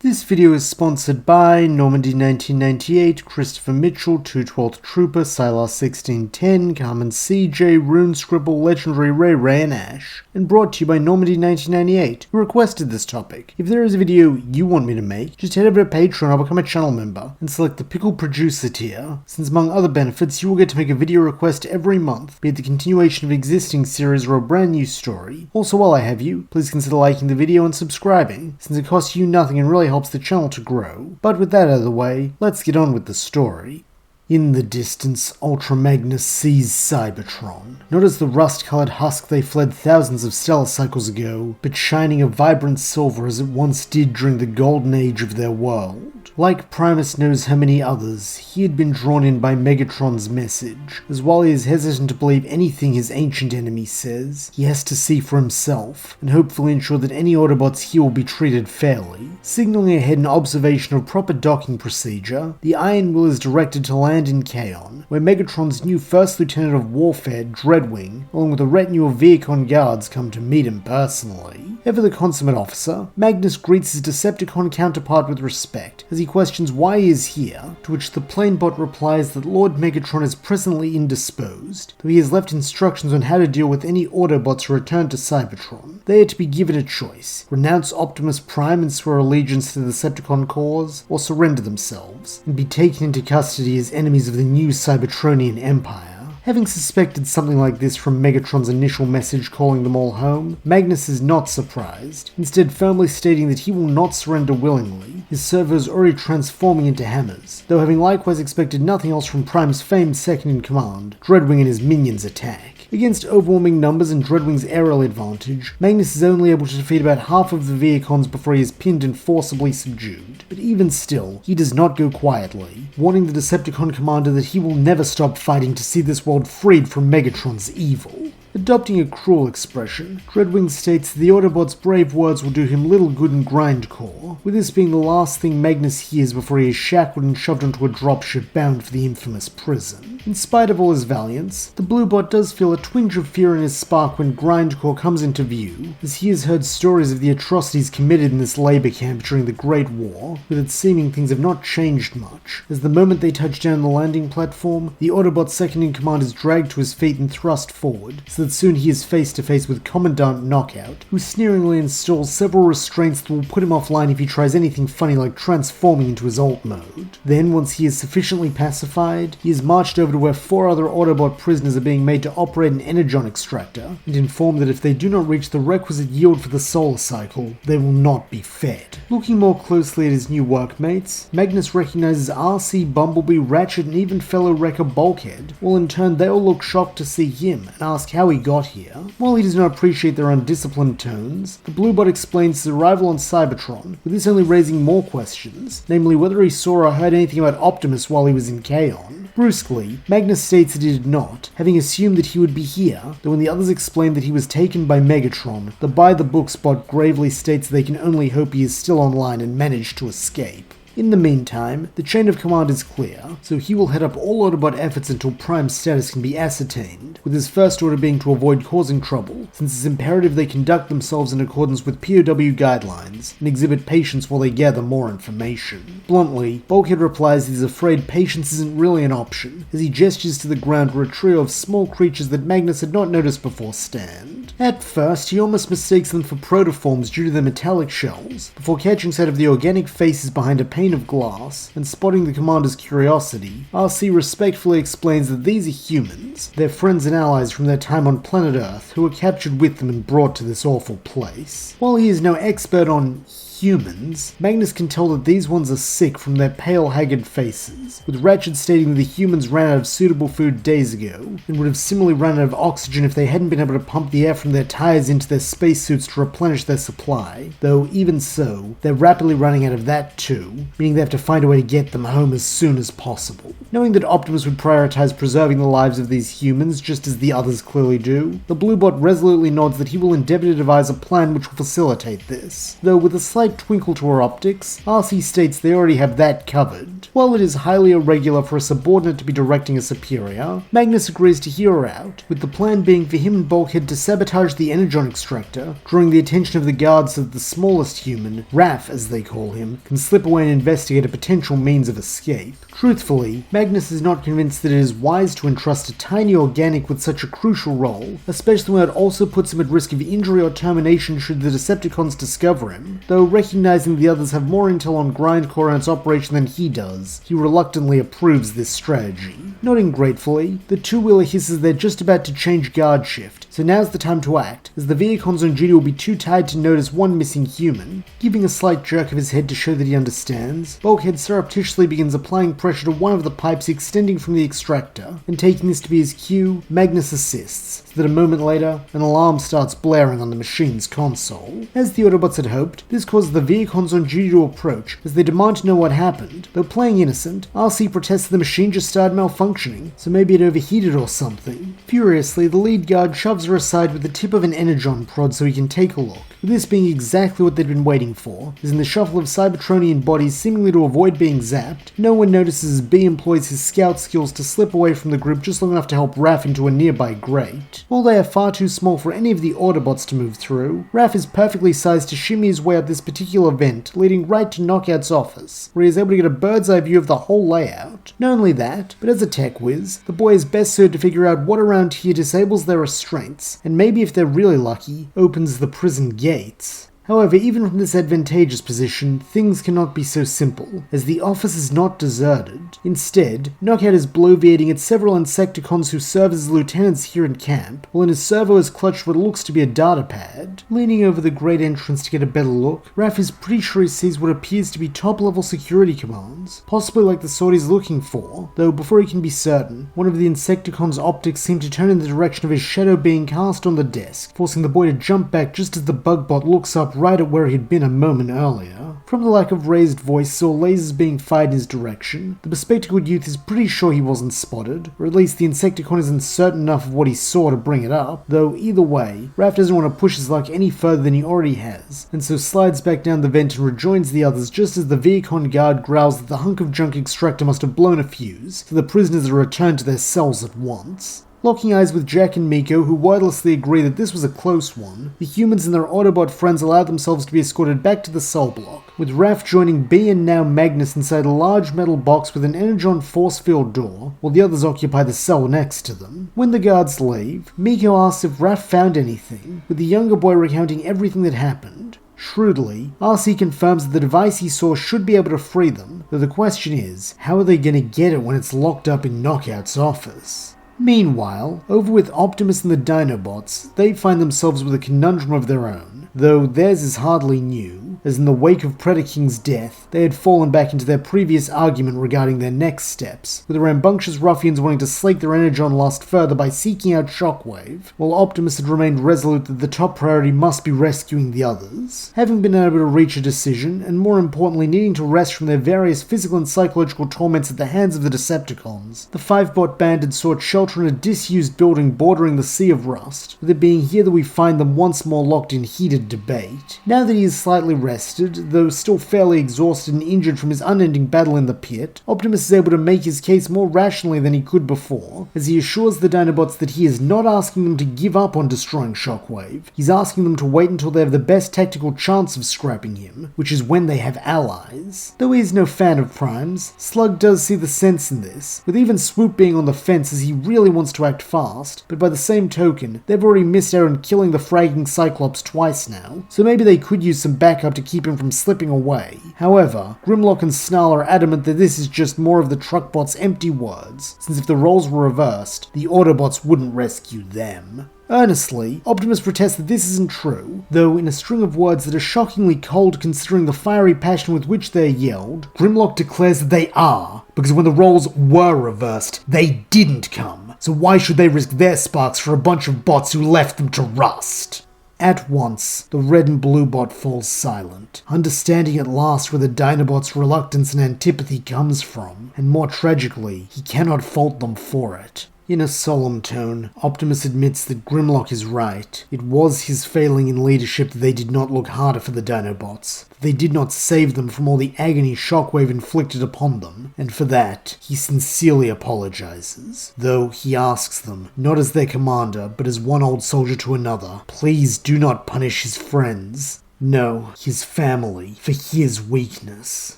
This video is sponsored by Normandy 1998, Christopher Mitchell, 212th Trooper, Silas 1610, Carmen CJ, Rune Scribble, Legendary Ray, and Ash, and brought to you by Normandy 1998, who requested this topic. If there is a video you want me to make, just head over to Patreon or become a channel member, and select the Pickle Producer tier, since among other benefits you will get to make a video request every month, be it the continuation of an existing series or a brand new story. Also, while I have you, please consider liking the video and subscribing, since it costs you nothing and really helps the channel to grow. But with that out of the way, let's get on with the story. In the distance, Ultra Magnus sees Cybertron, not as the rust-colored husk they fled thousands of stellar cycles ago, but shining a vibrant silver as it once did during the golden age of their world. Like Primus knows how many others, he had been drawn in by Megatron's message, as while he is hesitant to believe anything his ancient enemy says, he has to see for himself, and hopefully ensure that any Autobots here will be treated fairly. Signaling ahead an observation of proper docking procedure, the Iron Will is directed to land in Kaon, where Megatron's new First Lieutenant of Warfare, Dreadwing, along with a retinue of Viacon guards, come to meet him personally. Ever the consummate officer, Magnus greets his Decepticon counterpart with respect, as he questions why he is here, to which the planebot replies that Lord Megatron is presently indisposed, though he has left instructions on how to deal with any Autobots who return to Cybertron. They are to be given a choice: renounce Optimus Prime and swear allegiance to the Decepticon cause, or surrender themselves, and be taken into custody as enemies of the new Cybertronian Empire. Having suspected something like this from Megatron's initial message calling them all home, Magnus is not surprised, instead firmly stating that he will not surrender willingly, his servos already transforming into hammers, though having likewise expected nothing else from Prime's famed second-in-command, Dreadwing and his minions attack. Against overwhelming numbers and Dreadwing's aerial advantage, Magnus is only able to defeat about half of the Viacons before he is pinned and forcibly subdued. But even still, he does not go quietly, warning the Decepticon commander that he will never stop fighting to see this world freed from Megatron's evil. Adopting a cruel expression, Dreadwing states that the Autobots' brave words will do him little good in Grindcore, with this being the last thing Magnus hears before he is shackled and shoved onto a dropship bound for the infamous prison. In spite of all his valiance, the Bluebot does feel a twinge of fear in his spark when Grindcore comes into view, as he has heard stories of the atrocities committed in this labor camp during the Great War, with it seeming things have not changed much, as the moment they touch down the landing platform, the Autobot second-in-command is dragged to his feet and thrust forward, so that soon he is face to face with Commandant Knockout, who sneeringly installs several restraints that will put him offline if he tries anything funny like transforming into his alt mode. Then, once he is sufficiently pacified, he is marched over to where 4 other Autobot prisoners are being made to operate an energon extractor, and informed that if they do not reach the requisite yield for the solar cycle, they will not be fed. Looking more closely at his new workmates, Magnus recognizes RC, Bumblebee, Ratchet, and even fellow wrecker Bulkhead, while in turn they all look shocked to see him and ask how he got here. While he does not appreciate their undisciplined tones, the Bluebot explains his arrival on Cybertron, with this only raising more questions, namely whether he saw or heard anything about Optimus while he was in Kaon. Brusquely, Magnus states that he did not, having assumed that he would be here, though when the others explain that he was taken by Megatron, the by-the-book bot gravely states they can only hope he is still online and managed to escape. In the meantime, the chain of command is clear, so he will head up all Autobot efforts until Prime's status can be ascertained, with his first order being to avoid causing trouble, since it's imperative they conduct themselves in accordance with POW guidelines, and exhibit patience while they gather more information. Bluntly, Bulkhead replies that he's afraid patience isn't really an option, as he gestures to the ground where a trio of small creatures that Magnus had not noticed before stand. At first, he almost mistakes them for protoforms due to their metallic shells, before catching sight of the organic faces behind a pane of glass, and spotting the commander's curiosity, RC respectfully explains that these are humans, their friends and allies from their time on planet Earth, who were captured with them and brought to this awful place. While he is no expert on humans, Magnus can tell that these ones are sick from their pale, haggard faces, with Ratchet stating that the humans ran out of suitable food days ago, and would have similarly run out of oxygen if they hadn't been able to pump the air from their tires into their spacesuits to replenish their supply, though even so, they're rapidly running out of that too, meaning they have to find a way to get them home as soon as possible. Knowing that Optimus would prioritize preserving the lives of these humans, just as the others clearly do, the Bluebot resolutely nods that he will endeavor to devise a plan which will facilitate this, though with a slight slight twinkle to her optics, RC states they already have that covered. While it is highly irregular for a subordinate to be directing a superior, Magnus agrees to hear her out, with the plan being for him and Bulkhead to sabotage the energon extractor, drawing the attention of the guards so that the smallest human, Raph as they call him, can slip away and investigate a potential means of escape. Truthfully, Magnus is not convinced that it is wise to entrust a tiny organic with such a crucial role, especially when it also puts him at risk of injury or termination should the Decepticons discover him, though recognizing the others have more intel on Grindcore and its operation than he does, he reluctantly approves this strategy. Nodding gratefully, the two-wheeler hisses they're just about to change guard shift, so now's the time to act, as the Vehicons on duty will be too tired to notice one missing human. Giving a slight jerk of his head to show that he understands, Bulkhead surreptitiously begins applying pressure to one of the pipes extending from the extractor, and taking this to be his cue, Magnus assists, so that a moment later, an alarm starts blaring on the machine's console. As the Autobots had hoped, this causes the Vehicons on duty to approach, as they demand to know what happened. Though playing innocent, RC protests the machine just started malfunctioning, so maybe it overheated or something. Furiously, the lead guard shoves her aside with the tip of an energon prod so he can take a look, with this being exactly what they'd been waiting for, as in the shuffle of Cybertronian bodies seemingly to avoid being zapped, no one notices as B employs his scout skills to slip away from the group just long enough to help Raph into a nearby grate. While they are far too small for any of the Autobots to move through, Raph is perfectly sized to shimmy his way up this particular vent, leading right to Knockout's office, where he is able to get a bird's eye view of the whole layout. Not only that, but as a tech whiz, the boy is best suited to figure out what around here disables their restraints, and maybe if they're really lucky, opens the prison gates. However, even from this advantageous position, things cannot be so simple, as the office is not deserted. Instead, Knockout is bloviating at several Insecticons who serve as lieutenants here in camp, while in his servo is clutched what looks to be a data pad. Leaning over the great entrance to get a better look, Raph is pretty sure he sees what appears to be top-level security commands, possibly like the sort he's looking for, though before he can be certain, one of the Insecticons' optics seem to turn in the direction of his shadow being cast on the desk, forcing the boy to jump back just as the Bugbot looks up right at where he'd been a moment earlier. From the lack of raised voice or lasers being fired in his direction, the bespectacled youth is pretty sure he wasn't spotted, or at least the Insecticon isn't certain enough of what he saw to bring it up, though either way, Raph doesn't want to push his luck any further than he already has, and so slides back down the vent and rejoins the others just as the Vehicon guard growls that the hunk of junk extractor must have blown a fuse, so the prisoners are returned to their cells at once. Locking eyes with Jack and Miko, who wordlessly agree that this was a close one, the humans and their Autobot friends allow themselves to be escorted back to the cell block, with Raph joining B and now Magnus inside a large metal box with an energon force field door, while the others occupy the cell next to them. When the guards leave, Miko asks if Raph found anything, with the younger boy recounting everything that happened. Shrewdly, RC confirms that the device he saw should be able to free them, though the question is, how are they going to get it when it's locked up in Knockout's office? Meanwhile, over with Optimus and the Dinobots, they find themselves with a conundrum of their own, though theirs is hardly new, as in the wake of Predaking's death, they had fallen back into their previous argument regarding their next steps, with the rambunctious ruffians wanting to slake their energon lust further by seeking out Shockwave, while Optimus had remained resolute that the top priority must be rescuing the others. Having been able to reach a decision, and more importantly needing to rest from their various physical and psychological torments at the hands of the Decepticons, the five-bot band had sought shelter in a disused building bordering the Sea of Rust, with it being here that we find them once more locked in heated debate. Now that he is slightly rested, though still fairly exhausted and injured from his unending battle in the pit, Optimus is able to make his case more rationally than he could before, as he assures the Dinobots that he is not asking them to give up on destroying Shockwave. He's asking them to wait until they have the best tactical chance of scrapping him, which is when they have allies. Though he is no fan of primes, Slug does see the sense in this, with even Swoop being on the fence as he really wants to act fast, but by the same token, they've already missed out on killing the fragging Cyclops twice now, so maybe they could use some backup to keep him from slipping away. However, Grimlock and Snarl are adamant that this is just more of the Truckbots' empty words, since if the roles were reversed, the Autobots wouldn't rescue them. Earnestly, Optimus protests that this isn't true, though in a string of words that are shockingly cold considering the fiery passion with which they are yelled, Grimlock declares that they are, because when the roles were reversed, they didn't come, so why should they risk their sparks for a bunch of bots who left them to rust? At once, the red and blue bot falls silent, understanding at last where the Dinobot's reluctance and antipathy comes from, and more tragically, he cannot fault them for it. In a solemn tone, Optimus admits that Grimlock is right. It was his failing in leadership that they did not look harder for the Dinobots. They did not save them from all the agony Shockwave inflicted upon them, and for that, he sincerely apologizes. Though he asks them, not as their commander, but as one old soldier to another, please do not punish his friends. No, his family, for his weakness.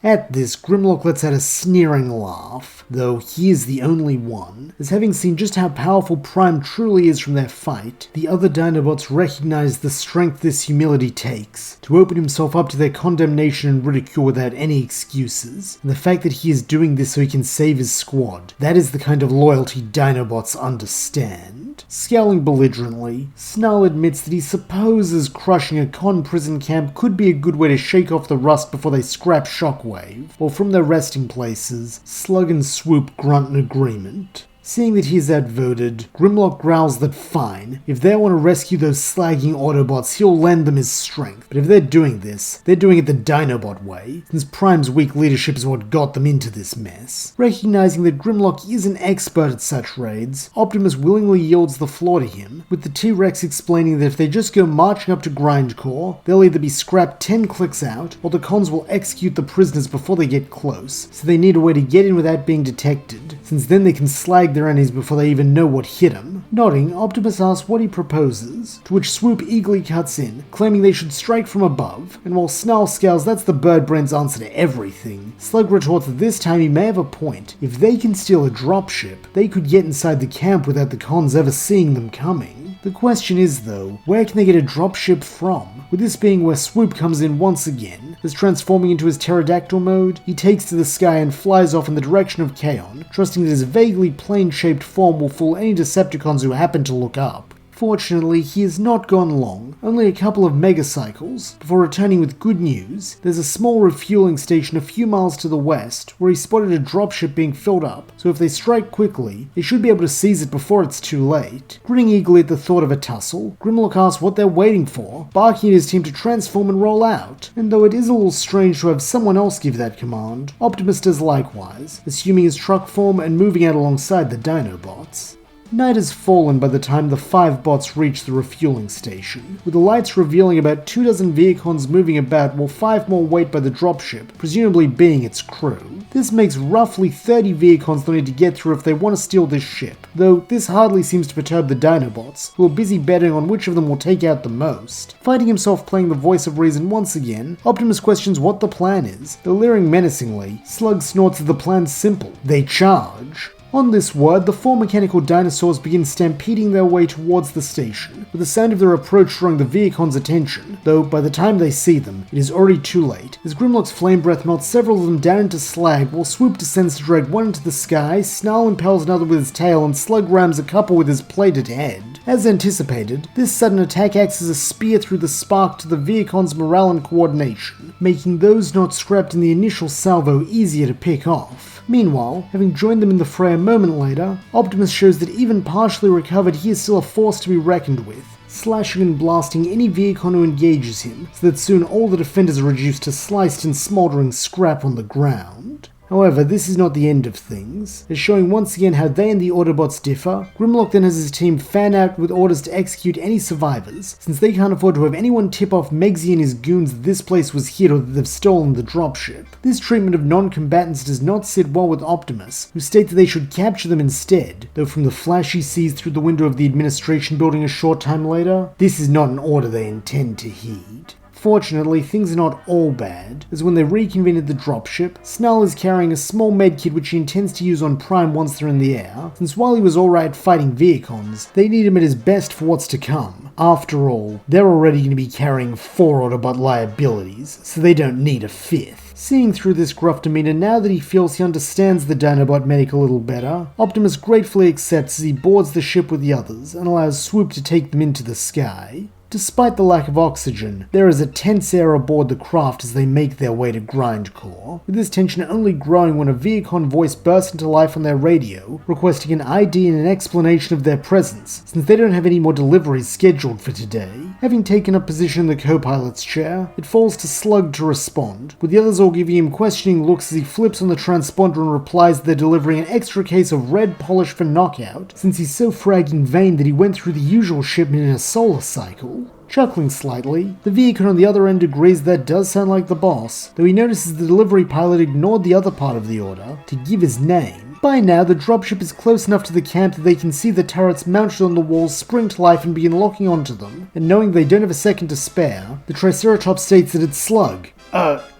At this, Grimlock lets out a sneering laugh, though he is the only one, as having seen just how powerful Prime truly is from their fight, the other Dinobots recognize the strength this humility takes, to open himself up to their condemnation and ridicule without any excuses, and the fact that he is doing this so he can save his squad, that is the kind of loyalty Dinobots understand. Scowling belligerently, Snarl admits that he supposes crushing a con prison camp could be a good way to shake off the rust before they scrap Shockwave, while from their resting places, Slug and Swoop grunt in agreement. Seeing that he is outvoted, Grimlock growls that fine, if they want to rescue those slagging Autobots, he'll lend them his strength. But if they're doing this, they're doing it the Dinobot way, since Prime's weak leadership is what got them into this mess. Recognizing that Grimlock is an expert at such raids, Optimus willingly yields the floor to him, with the T-Rex explaining that if they just go marching up to Grindcore, they'll either be scrapped 10 clicks out, or the cons will execute the prisoners before they get close, so they need a way to get in without being detected, since then they can slag their enemies before they even know what hit them. Nodding, Optimus asks what he proposes, to which Swoop eagerly cuts in, claiming they should strike from above, and while Snarl scowls that's the bird brain's answer to everything, Slug retorts that this time he may have a point. If they can steal a dropship, they could get inside the camp without the cons ever seeing them coming. The question is though, where can they get a dropship from? With this being where Swoop comes in once again, as transforming into his pterodactyl mode, he takes to the sky and flies off in the direction of Kaon, trusting that his vaguely plane-shaped form will fool any Decepticons who happen to look up. Fortunately, he has not gone long, only a couple of megacycles, before returning with good news. There's a small refueling station a few miles to the west, where he spotted a dropship being filled up, so if they strike quickly, they should be able to seize it before it's too late. Grinning eagerly at the thought of a tussle, Grimlock asks what they're waiting for, barking at his team to transform and roll out. And though it is a little strange to have someone else give that command, Optimus does likewise, assuming his truck form and moving out alongside the Dinobots. Night has fallen by the time the 5 bots reach the refueling station, with the lights revealing about 24 Vehicons moving about while 5 more wait by the dropship, presumably being its crew. This makes roughly 30 Vehicons they'll need to get through if they want to steal this ship, though this hardly seems to perturb the Dinobots, who are busy betting on which of them will take out the most. Finding himself playing the voice of reason once again, Optimus questions what the plan is, though leering menacingly, Slug snorts that the plan's simple. They charge. On this word, the 4 mechanical dinosaurs begin stampeding their way towards the station, with the sound of their approach drawing the Vehicons' attention, though by the time they see them, it is already too late, as Grimlock's flame breath melts several of them down into slag, while Swoop descends to drag one into the sky, Snarl impels another with his tail, and Slug rams a couple with his plated head. As anticipated, this sudden attack acts as a spear through the spark to the Vehicons' morale and coordination, making those not scrapped in the initial salvo easier to pick off. Meanwhile, having joined them in the fray a moment later, Optimus shows that even partially recovered, he is still a force to be reckoned with, slashing and blasting any Vehicon who engages him, so that soon all the defenders are reduced to sliced and smouldering scrap on the ground. However, this is not the end of things, as showing once again how they and the Autobots differ. Grimlock then has his team fan out with orders to execute any survivors, since they can't afford to have anyone tip off Megsy and his goons that this place was hit or that they've stolen the dropship. This treatment of non-combatants does not sit well with Optimus, who states that they should capture them instead, though from the flash he sees through the window of the administration building a short time later, this is not an order they intend to heed. Fortunately, things are not all bad, as when they reconvene at the dropship, Snarl is carrying a small medkit which he intends to use on Prime once they're in the air, since while he was alright fighting Vehicons, they need him at his best for what's to come. After all, they're already going to be carrying 4 Autobot liabilities, so they don't need a 5th. Seeing through this gruff demeanor now that he feels he understands the Dinobot medic a little better, Optimus gratefully accepts as he boards the ship with the others and allows Swoop to take them into the sky. Despite the lack of oxygen, there is a tense air aboard the craft as they make their way to Grindcore, with this tension only growing when a Viacon voice bursts into life on their radio, requesting an ID and an explanation of their presence, since they don't have any more deliveries scheduled for today. Having taken up position in the co-pilot's chair, it falls to Slug to respond, with the others all giving him questioning looks as he flips on the transponder and replies that they're delivering an extra case of red polish for Knockout, since he's so fragging vain that he went through the usual shipment in a solar cycle. Chuckling slightly, the Viacon on the other end agrees that does sound like the boss, though he notices the delivery pilot ignored the other part of the order to give his name. By now, the dropship is close enough to the camp that they can see the turrets mounted on the walls spring to life and begin locking onto them, and knowing they don't have a second to spare, the Triceratops states that it's Slug.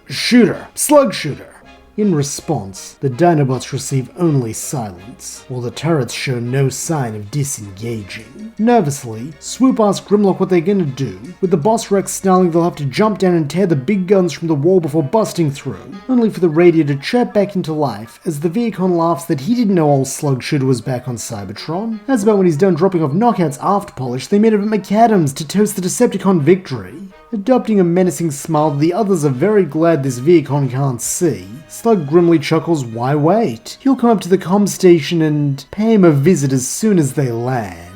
Shooter. Slug Shooter. In response, the Dinobots receive only silence, while the turrets show no sign of disengaging. Nervously, Swoop asks Grimlock what they're gonna do, with the boss Rex snarling they'll have to jump down and tear the big guns from the wall before busting through, only for the radio to chirp back into life as the Viacon laughs that he didn't know old Slug Shooter was back on Cybertron. As about when he's done dropping off Knockout's aft polish they made of McAdams to toast the Decepticon victory. Adopting a menacing smile that the others are very glad this Viacon can't see, Slug grimly chuckles, why wait? He'll come up to the comm station and pay him a visit as soon as they land.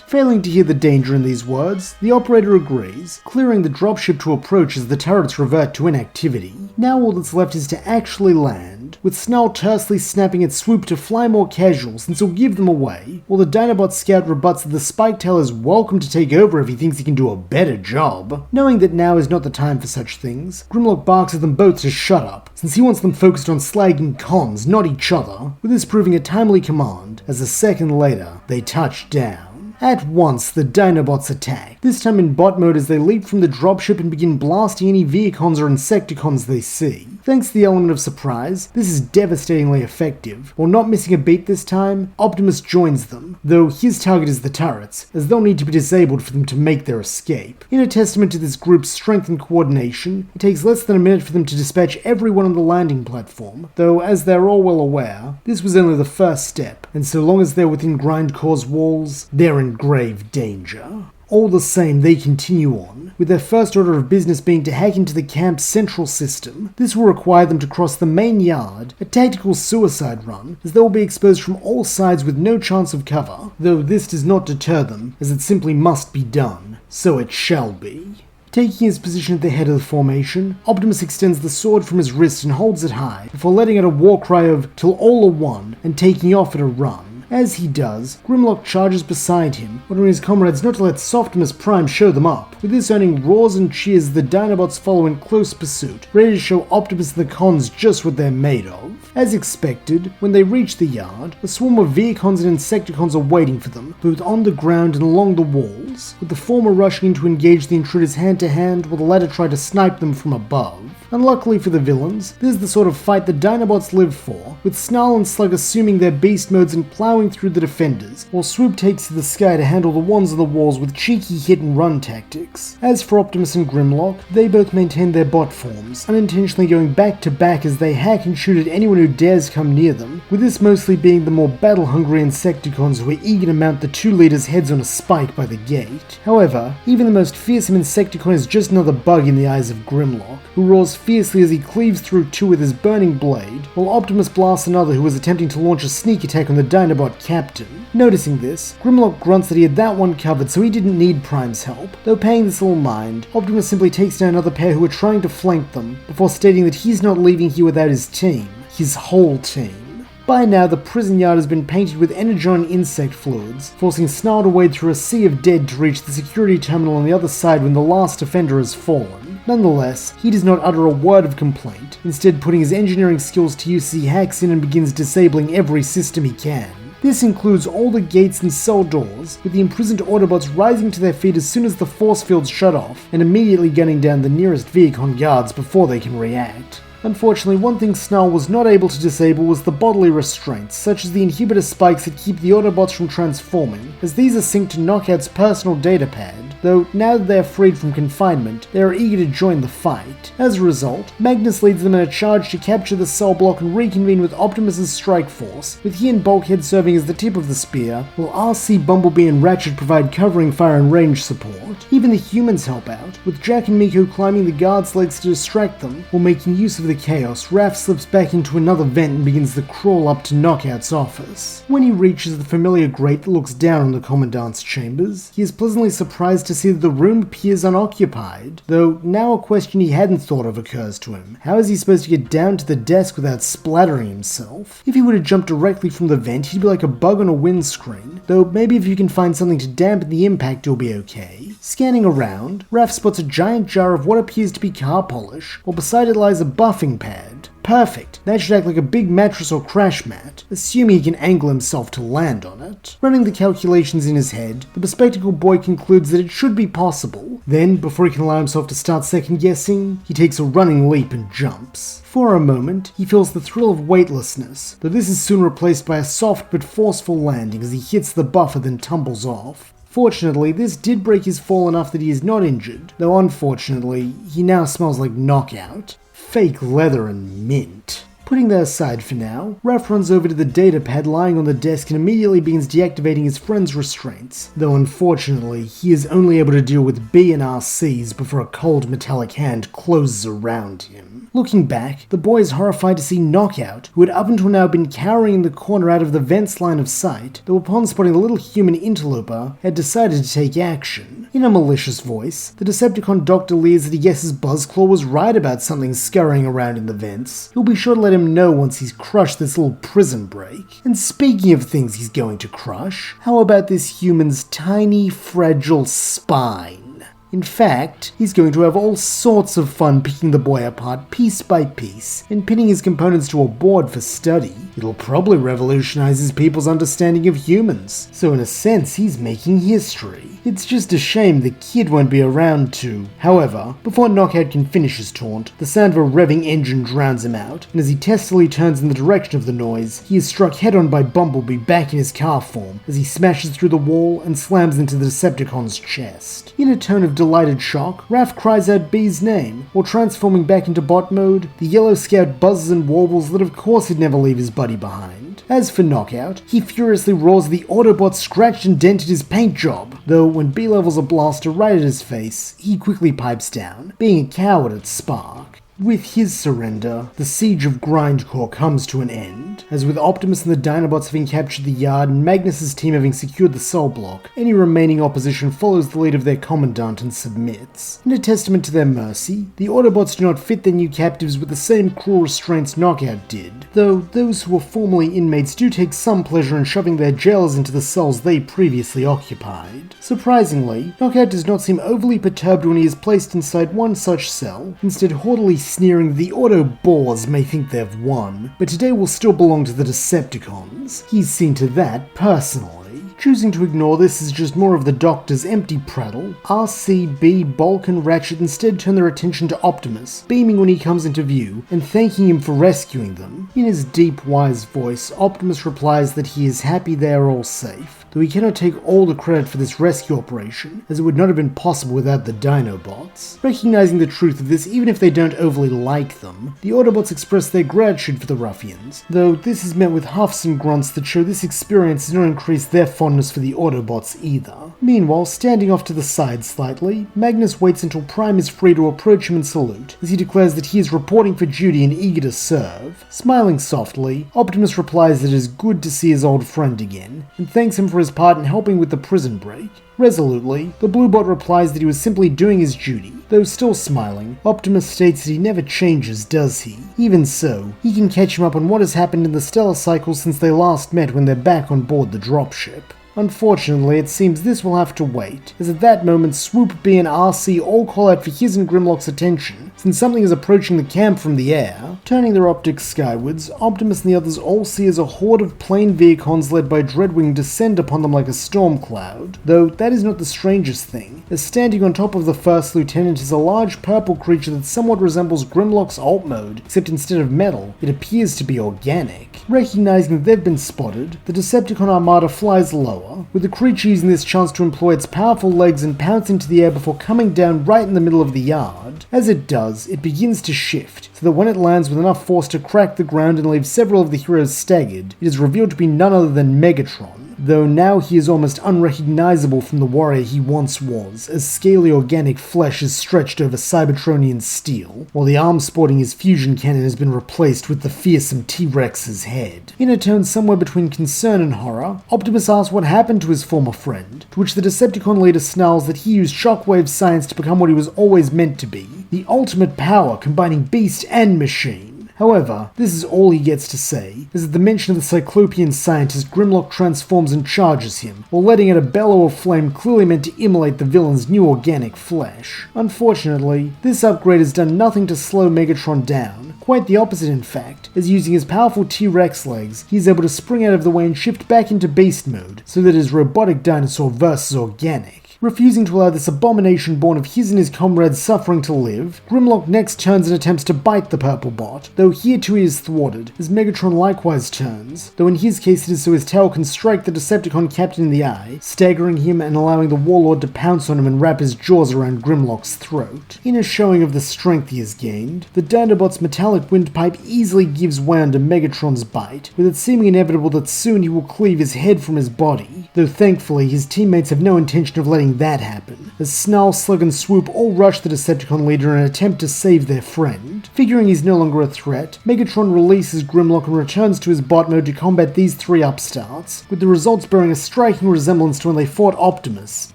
Failing to hear the danger in these words, the operator agrees, clearing the dropship to approach as the turrets revert to inactivity. Now all that's left is to actually land, with Snarl tersely snapping at Swoop to fly more casual since he'll give them away, while the Dinobot scout rebuts that the Spiketail is welcome to take over if he thinks he can do a better job. Knowing that now is not the time for such things, Grimlock barks at them both to shut up, since he wants them focused on slagging comms, not each other, with this proving a timely command, as a second later, they touch down. At once, the Dinobots attack, this time in bot mode as they leap from the dropship and begin blasting any Viacons or Insecticons they see. Thanks to the element of surprise, this is devastatingly effective. While not missing a beat this time, Optimus joins them, though his target is the turrets, as they'll need to be disabled for them to make their escape. In a testament to this group's strength and coordination, it takes less than a minute for them to dispatch everyone on the landing platform, though as they're all well aware, this was only the first step, and so long as they're within Grindcore's walls, they're in grave danger. All the same, they continue on, with their first order of business being to hack into the camp's central system. This will require them to cross the main yard, a tactical suicide run, as they will be exposed from all sides with no chance of cover, though this does not deter them, as it simply must be done. So it shall be. Taking his position at the head of the formation, Optimus extends the sword from his wrist and holds it high, before letting out a war cry of "Till all are one," and taking off at a run. As he does, Grimlock charges beside him, ordering his comrades not to let Softimus Prime show them up, with this earning roars and cheers as the Dinobots follow in close pursuit, ready to show Optimus and the cons just what they're made of. As expected, when they reach the yard, a swarm of Viacons and Insecticons are waiting for them, both on the ground and along the walls, with the former rushing in to engage the intruders hand to hand while the latter try to snipe them from above. Unluckily for the villains, this is the sort of fight the Dinobots live for, with Snarl and Slug assuming their beast modes and plowing through the defenders, while Swoop takes to the sky to handle the ones on the walls with cheeky hit-and-run tactics. As for Optimus and Grimlock, they both maintain their bot forms, unintentionally going back to back as they hack and shoot at anyone who dares come near them, with this mostly being the more battle-hungry Insecticons who are eager to mount the two leaders' heads on a spike by the gate. However, even the most fearsome Insecticon is just another bug in the eyes of Grimlock, who roars fiercely as he cleaves through two with his burning blade, while Optimus blasts another who was attempting to launch a sneak attack on the Dinobot captain. Noticing this, Grimlock grunts that he had that one covered so he didn't need Prime's help. Though paying this little mind, Optimus simply takes down another pair who are trying to flank them, before stating that he's not leaving here without his team. His whole team. By now, the prison yard has been painted with energon insect fluids, forcing Snarl to wade through a sea of dead to reach the security terminal on the other side when the last offender has fallen. Nonetheless, he does not utter a word of complaint, instead putting his engineering skills to use as he hacks in and begins disabling every system he can. This includes all the gates and cell doors, with the imprisoned Autobots rising to their feet as soon as the force fields shut off, and immediately gunning down the nearest Viacon guards before they can react. Unfortunately, one thing Snarl was not able to disable was the bodily restraints, such as the inhibitor spikes that keep the Autobots from transforming, as these are synced to Knockout's personal datapad, though now that they are freed from confinement, they are eager to join the fight. As a result, Magnus leads them in a charge to capture the cell block and reconvene with Optimus's strike force, with he and Bulkhead serving as the tip of the spear, while RC, Bumblebee and Ratchet provide covering fire and range support. Even the humans help out, with Jack and Miko climbing the guards' legs to distract them, while making use of the chaos. Raph slips back into another vent and begins the crawl up to Knockout's office. When he reaches the familiar grate that looks down on the Commandant's chambers, he is pleasantly surprised to see that the room appears unoccupied, though now a question he hadn't thought of occurs to him. How is he supposed to get down to the desk without splattering himself? If he were to jump directly from the vent, he'd be like a bug on a windscreen, though maybe if you can find something to dampen the impact, you'll be okay. Scanning around, Raph spots a giant jar of what appears to be car polish, while beside it lies a buffing pad. Perfect, that should act like a big mattress or crash mat, assuming he can angle himself to land on it. Running the calculations in his head, the bespectacled boy concludes that it should be possible. Then, before he can allow himself to start second guessing, he takes a running leap and jumps. For a moment, he feels the thrill of weightlessness, though this is soon replaced by a soft but forceful landing as he hits the buffer then tumbles off. Fortunately, this did break his fall enough that he is not injured, though unfortunately, he now smells like Knockout. Fake leather and mint. Putting that aside for now, Raph runs over to the datapad lying on the desk and immediately begins deactivating his friend's restraints, though unfortunately, he is only able to deal with B and RCs before a cold metallic hand closes around him. Looking back, the boy is horrified to see Knockout, who had up until now been cowering in the corner out of the vent's line of sight, though upon spotting the little human interloper, had decided to take action. In a malicious voice, the Decepticon doctor leers that he guesses Buzzclaw was right about something scurrying around in the vents. He'll be sure to let him know once he's crushed this little prison break. And speaking of things he's going to crush, how about this human's tiny, fragile spine? In fact, he's going to have all sorts of fun picking the boy apart piece by piece and pinning his components to a board for study. It'll probably revolutionize his people's understanding of humans, so in a sense he's making history. It's just a shame the kid won't be around to. However, before Knockout can finish his taunt, the sound of a revving engine drowns him out, and as he testily turns in the direction of the noise, he is struck head-on by Bumblebee back in his car form as he smashes through the wall and slams into the Decepticon's chest. In a tone of delighted shock, Raph cries out B's name, while transforming back into bot mode, the yellow scout buzzes and warbles that of course he'd never leave his buddy behind. As for Knockout, he furiously roars the Autobots scratched and dented his paint job, though when B levels a blaster right at his face, he quickly pipes down, being a coward at Spark. With his surrender, the siege of Grindcore comes to an end, as with Optimus and the Dinobots having captured the yard and Magnus' team having secured the cell block, any remaining opposition follows the lead of their commandant and submits. In a testament to their mercy, the Autobots do not fit their new captives with the same cruel restraints Knockout did, though those who were formerly inmates do take some pleasure in shoving their jailers into the cells they previously occupied. Surprisingly, Knockout does not seem overly perturbed when he is placed inside one such cell, instead haughtily sneering that the Autobots may think they've won, but today will still belong to the Decepticons. He's seen to that personally. Choosing to ignore this is just more of the Doctor's empty prattle, RCB, Bulk and Ratchet instead turn their attention to Optimus, beaming when he comes into view, and thanking him for rescuing them. In his deep, wise voice, Optimus replies that he is happy they are all safe, though he cannot take all the credit for this rescue operation, as it would not have been possible without the Dinobots. Recognizing the truth of this even if they don't overly like them, the Autobots express their gratitude for the ruffians, though this is met with huffs and grunts that show this experience does not increase their fondness for the Autobots either. Meanwhile, standing off to the side slightly, Magnus waits until Prime is free to approach him and salute, as he declares that he is reporting for duty and eager to serve. Smiling softly, Optimus replies that it is good to see his old friend again, and thanks him for his part in helping with the prison break. Resolutely, the Bluebot replies that he was simply doing his duty. Though still smiling, Optimus states that he never changes, does he? Even so, he can catch him up on what has happened in the stellar cycle since they last met when they're back on board the dropship. Unfortunately, it seems this will have to wait, as at that moment Swoop B and RC all call out for his and Grimlock's attention, since something is approaching the camp from the air. Turning their optics skywards, Optimus and the others all see as a horde of plane vehicons led by Dreadwing descend upon them like a storm cloud, though that is not the strangest thing, as standing on top of the First Lieutenant is a large purple creature that somewhat resembles Grimlock's alt mode, except instead of metal, it appears to be organic. Recognizing that they've been spotted, the Decepticon armada flies lower, with the creature using this chance to employ its powerful legs and pounce into the air before coming down right in the middle of the yard. As it does, it begins to shift, so that when it lands with enough force to crack the ground and leave several of the heroes staggered, it is revealed to be none other than Megatron, though now he is almost unrecognizable from the warrior he once was, as scaly organic flesh is stretched over Cybertronian steel, while the arm sporting his fusion cannon has been replaced with the fearsome T-Rex's head. In a tone somewhere between concern and horror, Optimus asks what happened to his former friend, to which the Decepticon leader snarls that he used shockwave science to become what he was always meant to be, the ultimate power combining beast and machine. However, this is all he gets to say, as at the mention of the Cyclopean scientist, Grimlock transforms and charges him, while letting out a bellow of flame clearly meant to immolate the villain's new organic flesh. Unfortunately, this upgrade has done nothing to slow Megatron down, quite the opposite in fact, as using his powerful T-Rex legs, he is able to spring out of the way and shift back into beast mode, so that his robotic dinosaur versus organic. Refusing to allow this abomination born of his and his comrades' suffering to live, Grimlock next turns and attempts to bite the purple bot, though here too he is thwarted, as Megatron likewise turns, though in his case it is so his tail can strike the Decepticon captain in the eye, staggering him and allowing the warlord to pounce on him and wrap his jaws around Grimlock's throat. In a showing of the strength he has gained, the Dinobot's metallic windpipe easily gives way under Megatron's bite, with it seeming inevitable that soon he will cleave his head from his body, though thankfully his teammates have no intention of letting that happen, as Snarl, Slug and Swoop all rush the Decepticon leader in an attempt to save their friend. Figuring he's no longer a threat, Megatron releases Grimlock and returns to his bot mode to combat these three upstarts, with the results bearing a striking resemblance to when they fought Optimus,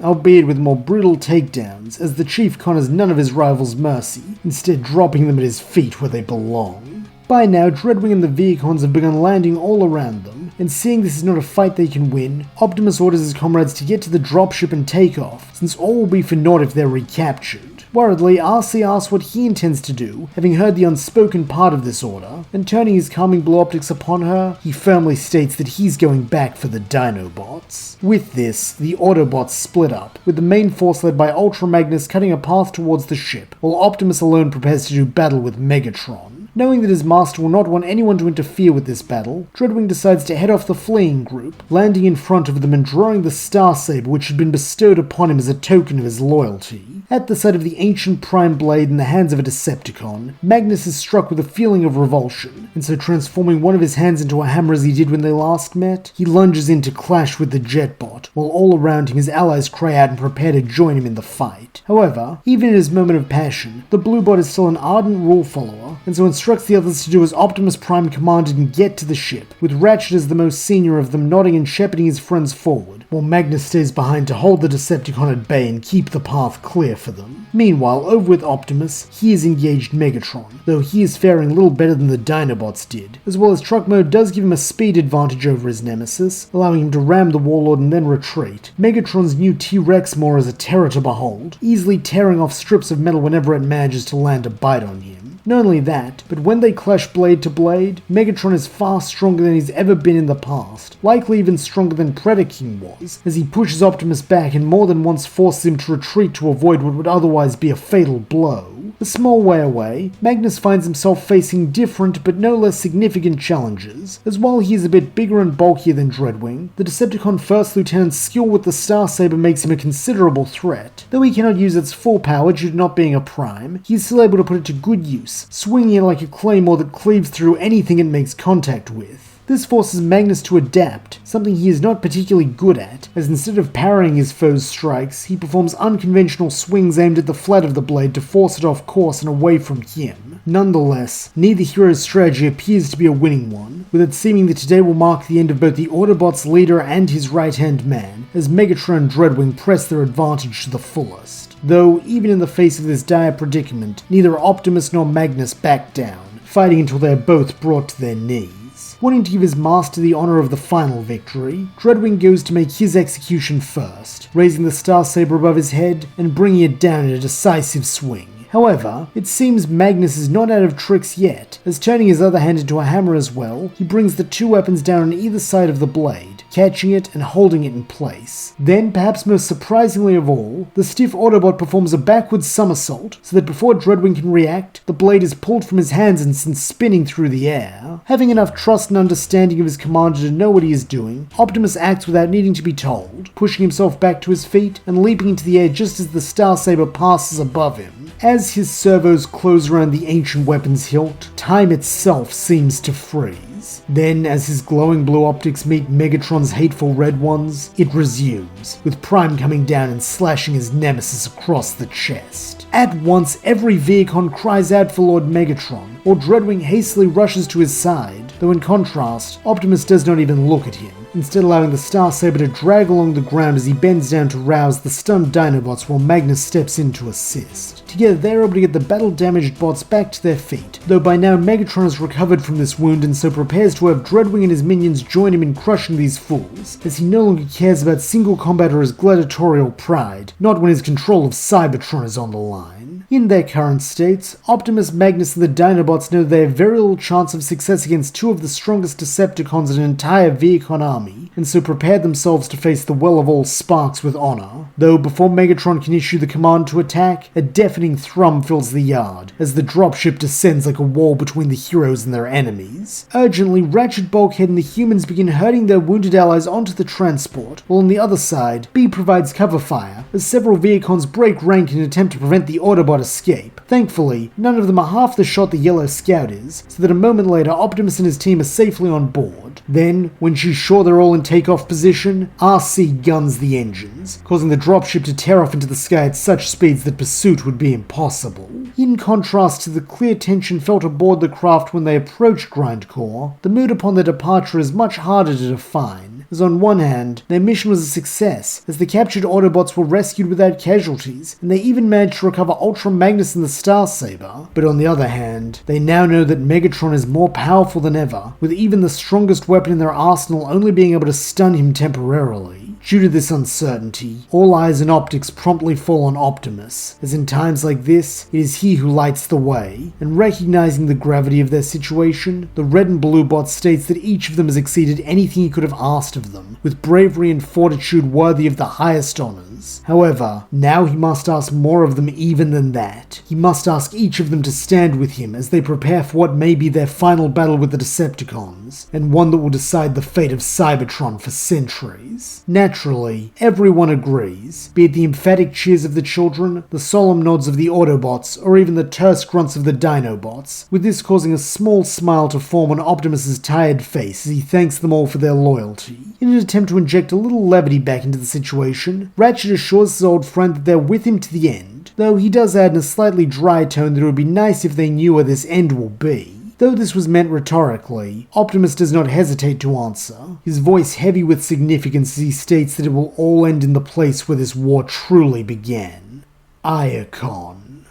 albeit with more brutal takedowns, as the Chief corners none of his rivals' mercy, instead dropping them at his feet where they belong. By now, Dreadwing and the Vehicons have begun landing all around them, and seeing this is not a fight they can win, Optimus orders his comrades to get to the dropship and take off, since all will be for naught if they're recaptured. Worriedly, RC asks what he intends to do, having heard the unspoken part of this order, and turning his calming blue optics upon her, he firmly states that he's going back for the Dinobots. With this, the Autobots split up, with the main force led by Ultra Magnus cutting a path towards the ship, while Optimus alone prepares to do battle with Megatron. Knowing that his master will not want anyone to interfere with this battle, Dreadwing decides to head off the fleeing group, landing in front of them and drawing the Star Saber which had been bestowed upon him as a token of his loyalty. At the sight of the ancient prime blade in the hands of a Decepticon, Magnus is struck with a feeling of revulsion, and so transforming one of his hands into a hammer as he did when they last met, he lunges in to clash with the Jetbot, while all around him his allies cry out and prepare to join him in the fight. However, even in his moment of passion, the Bluebot is still an ardent rule follower, and so instructs the others to do as Optimus Prime commanded and get to the ship, with Ratchet as the most senior of them nodding and shepherding his friends forward, while Magnus stays behind to hold the Decepticon at bay and keep the path clear for them. Meanwhile, over with Optimus, he has engaged Megatron, though he is faring little better than the Dinobots did, as well as truck mode does give him a speed advantage over his nemesis, allowing him to ram the warlord and then retreat. Megatron's new T-Rex Maw is a terror to behold, easily tearing off strips of metal whenever it manages to land a bite on him. Not only that, but when they clash blade to blade, Megatron is far stronger than he's ever been in the past, likely even stronger than Predaking was, as he pushes Optimus back and more than once forces him to retreat to avoid what would otherwise be a fatal blow. A small way away, Magnus finds himself facing different but no less significant challenges, as while he is a bit bigger and bulkier than Dreadwing, the Decepticon First Lieutenant's skill with the Star Saber makes him a considerable threat. Though he cannot use its full power due to not being a prime, he is still able to put it to good use, swinging it like a claymore that cleaves through anything it makes contact with. This forces Magnus to adapt, something he is not particularly good at, as instead of parrying his foe's strikes, he performs unconventional swings aimed at the flat of the blade to force it off course and away from him. Nonetheless, neither hero's strategy appears to be a winning one, with it seeming that today will mark the end of both the Autobots' leader and his right-hand man, as Megatron and Dreadwing press their advantage to the fullest. Though, even in the face of this dire predicament, neither Optimus nor Magnus back down, fighting until they are both brought to their knees. enemies. Wanting to give his master the honor of the final victory, Dreadwing goes to make his execution first, raising the Starsaber above his head and bringing it down in a decisive swing. However, it seems Magnus is not out of tricks yet, as turning his other hand into a hammer as well, he brings the two weapons down on either side of the blade, catching it and holding it in place. Then, perhaps most surprisingly of all, the stiff Autobot performs a backwards somersault, so that before Dreadwing can react, the blade is pulled from his hands and sent spinning through the air. Having enough trust and understanding of his commander to know what he is doing, Optimus acts without needing to be told, pushing himself back to his feet and leaping into the air just as the Starsaber passes above him. As his servos close around the ancient weapon's hilt, time itself seems to freeze. Then, as his glowing blue optics meet Megatron's hateful red ones, it resumes, with Prime coming down and slashing his nemesis across the chest. At once, every Vehicon cries out for Lord Megatron, while Dreadwing hastily rushes to his side, though in contrast, Optimus does not even look at him, instead allowing the Starsaber to drag along the ground as he bends down to rouse the stunned Dinobots while Magnus steps in to assist. Together they're able to get the battle-damaged bots back to their feet, though by now Megatron has recovered from this wound and so prepares to have Dreadwing and his minions join him in crushing these fools, as he no longer cares about single combat or his gladiatorial pride, not when his control of Cybertron is on the line. In their current states, Optimus, Magnus, and the Dinobots know they have very little chance of success against two of the strongest Decepticons in an entire Vehicon army, and so prepare themselves to face the Well of All Sparks with honor. Though before Megatron can issue the command to attack, a deafening thrum fills the yard, as the dropship descends like a wall between the heroes and their enemies. Urgently, Ratchet, Bulkhead, and the humans begin herding their wounded allies onto the transport, while on the other side, B provides cover fire, as several Vehicons break rank in an attempt to prevent the Autobot escape. Thankfully, none of them are half the shot the Yellow Scout is, so that a moment later Optimus and his team are safely on board. Then, when she's sure they're all in takeoff position, RC guns the engines, causing the dropship to tear off into the sky at such speeds that pursuit would be impossible. In contrast to the clear tension felt aboard the craft when they approached Grindcore, the mood upon their departure is much harder to define. As on one hand, their mission was a success, as the captured Autobots were rescued without casualties, and they even managed to recover Ultra Magnus and the Starsaber. But on the other hand, they now know that Megatron is more powerful than ever, with even the strongest weapon in their arsenal only being able to stun him temporarily. Due to this uncertainty, all eyes and optics promptly fall on Optimus, as in times like this, it is he who lights the way, and recognizing the gravity of their situation, the red and blue bot states that each of them has exceeded anything he could have asked of them, with bravery and fortitude worthy of the highest honors. However, now he must ask more of them even than that. He must ask each of them to stand with him as they prepare for what may be their final battle with the Decepticons, and one that will decide the fate of Cybertron for centuries. Naturally, everyone agrees, be it the emphatic cheers of the children, the solemn nods of the Autobots, or even the terse grunts of the Dinobots, with this causing a small smile to form on Optimus's tired face as he thanks them all for their loyalty. In an attempt to inject a little levity back into the situation, Ratchet assures his old friend that they're with him to the end, though he does add in a slightly dry tone that it would be nice if they knew where this end will be. Though this was meant rhetorically, Optimus does not hesitate to answer, his voice heavy with significance as he states that it will all end in the place where this war truly began. Iacon.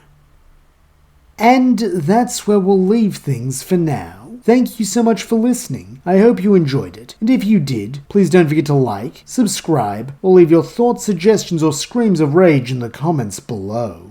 And that's where we'll leave things for now. Thank you so much for listening. I hope you enjoyed it, and if you did, please don't forget to like, subscribe, or leave your thoughts, suggestions, or screams of rage in the comments below.